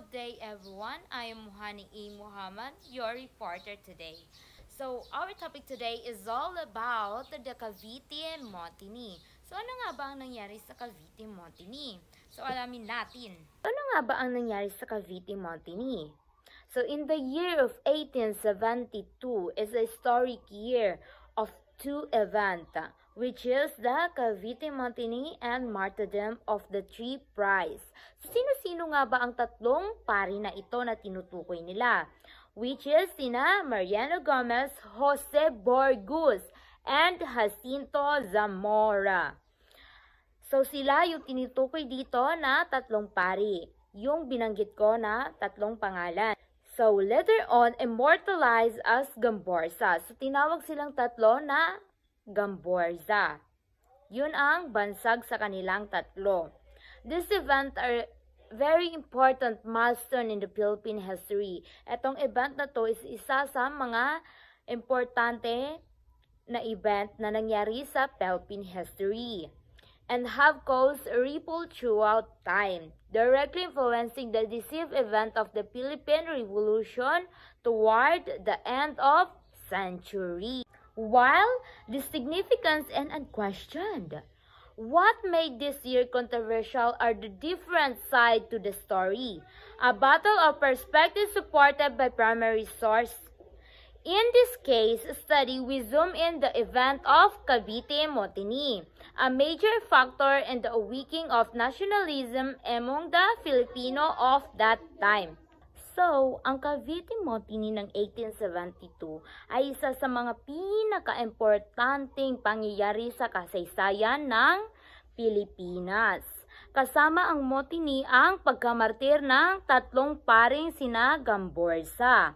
Good day everyone, I am Muhani E. Muhammad, your reporter today. So our topic today is all about the Cavite Mutiny. So ano nga ba ang nangyari sa Cavite Mutiny? So alamin natin. Ano nga ba ang nangyari sa Cavite Mutiny? So in the year of 1872 is a historic year of two events, which is the Cavite Mutiny and Martyrdom of the Three Price. Sino-sino nga ba ang tatlong pari na ito na tinutukoy nila? Which is sina Mariano Gomez, Jose Borgus, and Jacinto Zamora. So sila yung tinutukoy dito na tatlong pari. Yung binanggit ko na tatlong pangalan. So later on, immortalized as Gamborsa. So tinawag silang tatlo na Gamborsa. Yun ang bansag sa kanilang tatlo. This event are very important milestone in the Philippine history. Etong event na to is isa sa mga importante na event na nangyari sa Philippine history and have caused a ripple throughout time, directly influencing the decisive event of the Philippine Revolution toward the end of century. While the significance and unquestioned, what made this year controversial are the different sides to the story, a battle of perspectives supported by primary source. In this case study, we zoom in the event of Cavite Mutiny, a major factor in the awakening of nationalism among the Filipino of that time. So, ang Cavite Mutiny ng 1872 ay isa sa mga pinaka-importanting pangyayari sa kasaysayan ng Pilipinas. Kasama ang mutiny ang pagkamartir ng tatlong paring sina Gamborsa.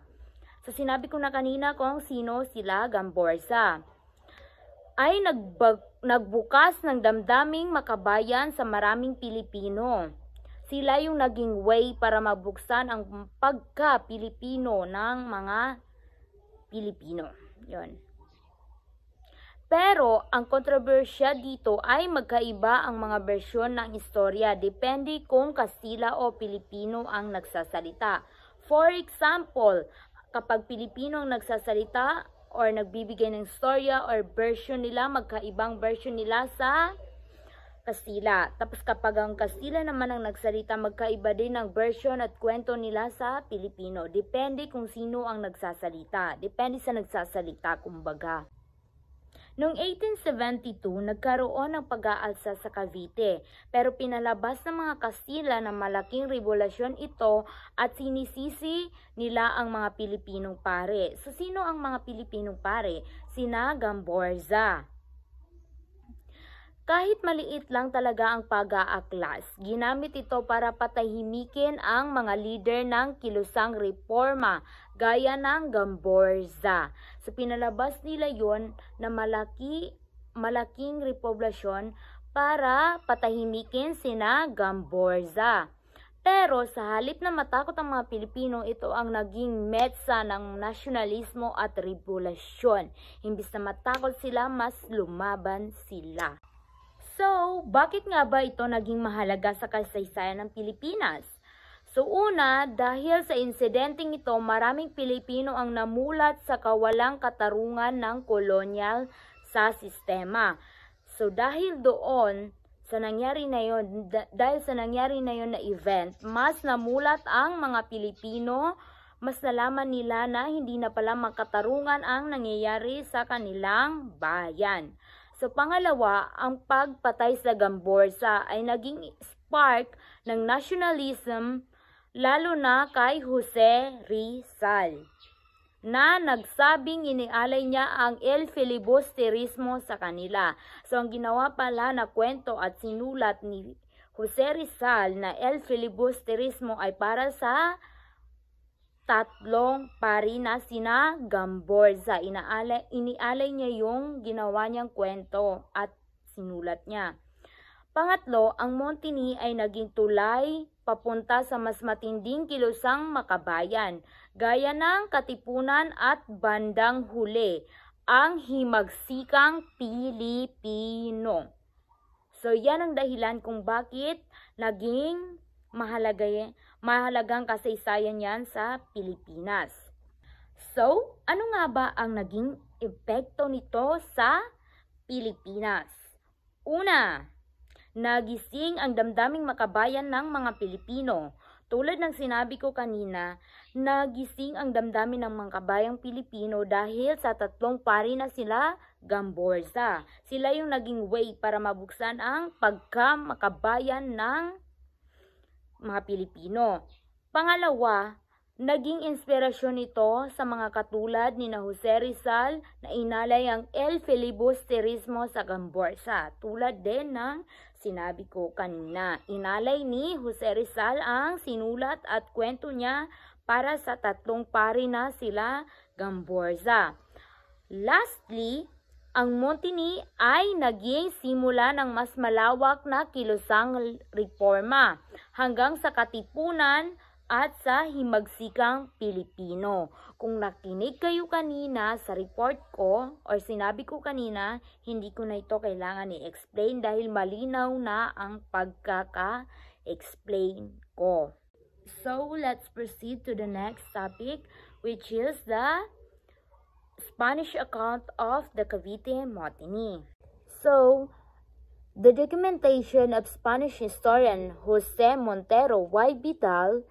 So, sinabi ko na kanina kung sino sila Gamborsa. Ay nagbukas ng damdaming makabayan sa maraming Pilipino. Sila yung naging way para mabuksan ang pagka-Pilipino ng mga Pilipino. Yun. Pero, ang kontrobersya dito ay magkaiba ang mga bersyon ng istorya, depende kung Kastila o Pilipino ang nagsasalita. For example, kapag Pilipino ang nagsasalita or nagbibigay ng istorya or version nila, magkaibang version nila sa Kastila. Tapos kapag ang Kastila naman ang nagsalita, magkaiba din ang version at kwento nila sa Pilipino. Depende kung sino ang nagsasalita. Depende sa nagsasalita, kumbaga. Noong 1872, nagkaroon ng pag-aalsa sa Cavite, pero pinalabas ng mga Kastila na malaking revolusyon ito at sinisisi nila ang mga Pilipinong pare. So, sino ang mga Pilipinong pare? Sina Gamborsa. Kahit maliit lang talaga ang pag-aaklas, ginamit ito para patahimikin ang mga leader ng kilusang reforma, gaya ng Gamborsa. So pinalabas nila yon na malaking republisyon para patahimikin sina Gamborsa. Pero sa halip na matakot ang mga Pilipino, ito ang naging metsa ng nasyonalismo at revolusyon. Imbis na matakot sila, mas lumaban sila. So, bakit nga ba ito naging mahalaga sa kasaysayan ng Pilipinas? So, una, dahil sa insidenteng ito, maraming Pilipino ang namulat sa kawalang katarungan ng kolonyal sa sistema. So, dahil doon, sa nangyari na yon na event, mas namulat ang mga Pilipino, mas nalaman nila na hindi na pala makatarungan ang nangyayari sa kanilang bayan. So, pangalawa, ang pagpatay sa Gamborsa ay naging spark ng nationalism, lalo na kay Jose Rizal, na nagsabing inialay niya ang el filibusterismo sa kanila. So, ang ginawa pala na kwento at sinulat ni Jose Rizal na el filibusterismo ay para sa tatlong pari na sina Gamborsa. Inialay niya yung ginawa niyang kwento at sinulat niya. Pangatlo, ang Mutiny ay naging tulay papunta sa mas matinding kilusang makabayan, gaya ng Katipunan at bandang huli, ang himagsikang Pilipino. So, yan ang dahilan kung bakit naging mahalagang kasaysayan yan sa Pilipinas. So, ano nga ba ang naging epekto nito sa Pilipinas? Una, nagising ang damdaming makabayan ng mga Pilipino. Tulad ng sinabi ko kanina, nagising ang damdamin ng mga kabayang Pilipino dahil sa tatlong pari na sila Gamborsa. Sila yung naging way para mabuksan ang pagka-makabayan ng mga Pilipino. Pangalawa, naging inspirasyon ito sa mga katulad ni Jose Rizal na inalay ang El Filibusterismo sa Gamborsa. Tulad din ng sinabi ko kanina, inalay ni Jose Rizal ang sinulat at kwento niya para sa tatlong pari na sila Gamborsa. Lastly, ang Montini ay naging simula ng mas malawak na kilusang reforma hanggang sa katipunan at sa himagsikang Pilipino. Kung nakinig kayo kanina sa report ko or sinabi ko kanina, hindi ko na ito kailangan i-explain dahil malinaw na ang pagkaka-explain ko. So, let's proceed to the next topic, which is the Spanish account of the Cavite Mutiny. So, the documentation of Spanish historian Jose Montero y Vidal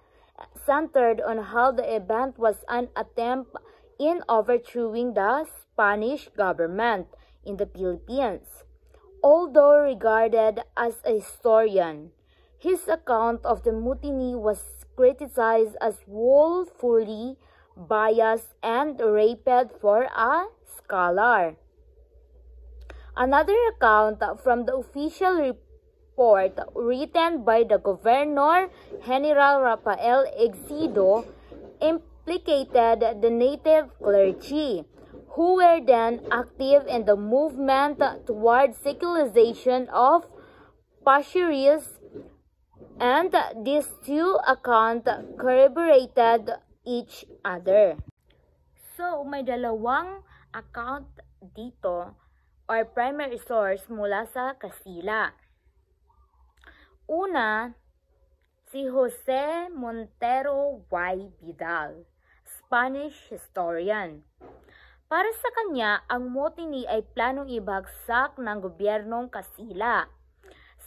centered on how the event was an attempt in overthrowing the Spanish government in the Philippines. Although regarded as a historian, his account of the mutiny was criticized as woefully biased and rapid for a scholar. Another account from the official report written by the Governor General Rafael Ejido implicated the native clergy, who were then active in the movement toward secularization of parishes, and these two accounts corroborated each other. So, may dalawang account dito or primary source mula sa Kastila. Una, si Jose Montero y Vidal, Spanish historian. Para sa kanya, ang mutiny ay planong ibagsak ng gobyernong Kastila.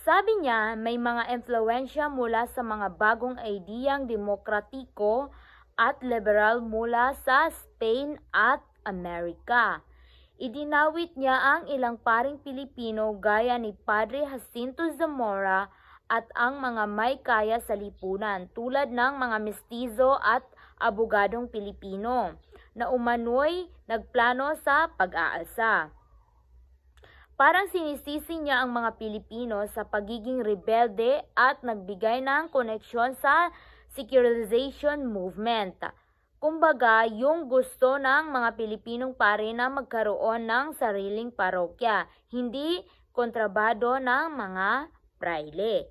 Sabi niya, may mga impluwensya mula sa mga bagong ideyang demokratiko at liberal mula sa Spain at Amerika. Idinawit niya ang ilang paring Pilipino gaya ni Padre Jacinto Zamora at ang mga may kaya sa lipunan tulad ng mga mestizo at abogadong Pilipino na umano'y nagplano sa pag-aalsa. Parang sinisisi niya ang mga Pilipino sa pagiging rebelde at nagbigay ng koneksyon sa secularization movement. Kumbaga, yung gusto ng mga Pilipinong pare na magkaroon ng sariling parokya, hindi kontrabado ng mga praile.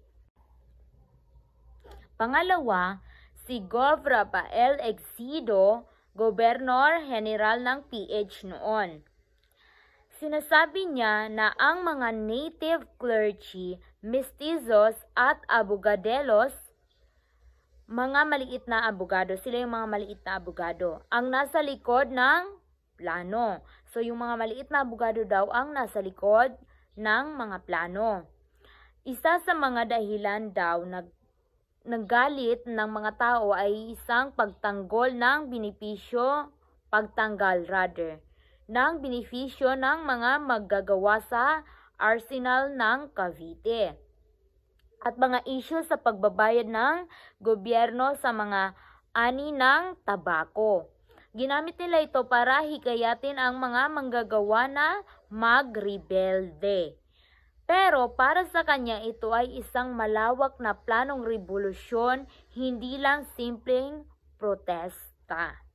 Pangalawa, si Gov. Rafael Ejido, Gobernador General ng PH noon. Sinasabi niya na ang mga native clergy, mestizos at abogadelos, mga maliit na abogado, sila yung mga maliit na abogado, ang nasa likod ng plano. So, yung mga maliit na abogado daw ang nasa likod ng mga plano. Isa sa mga dahilan daw naggalit ng mga tao ay isang pagtanggal ng benepisyo ng mga maggagawa sa arsenal ng Cavite at mga isyu sa pagbabayad ng gobyerno sa mga ani ng tabako. Ginamit nila ito para hikayatin ang mga manggagawa na magrebelde. Pero para sa kanya ito ay isang malawak na planong revolusyon, hindi lang simpleng protesta.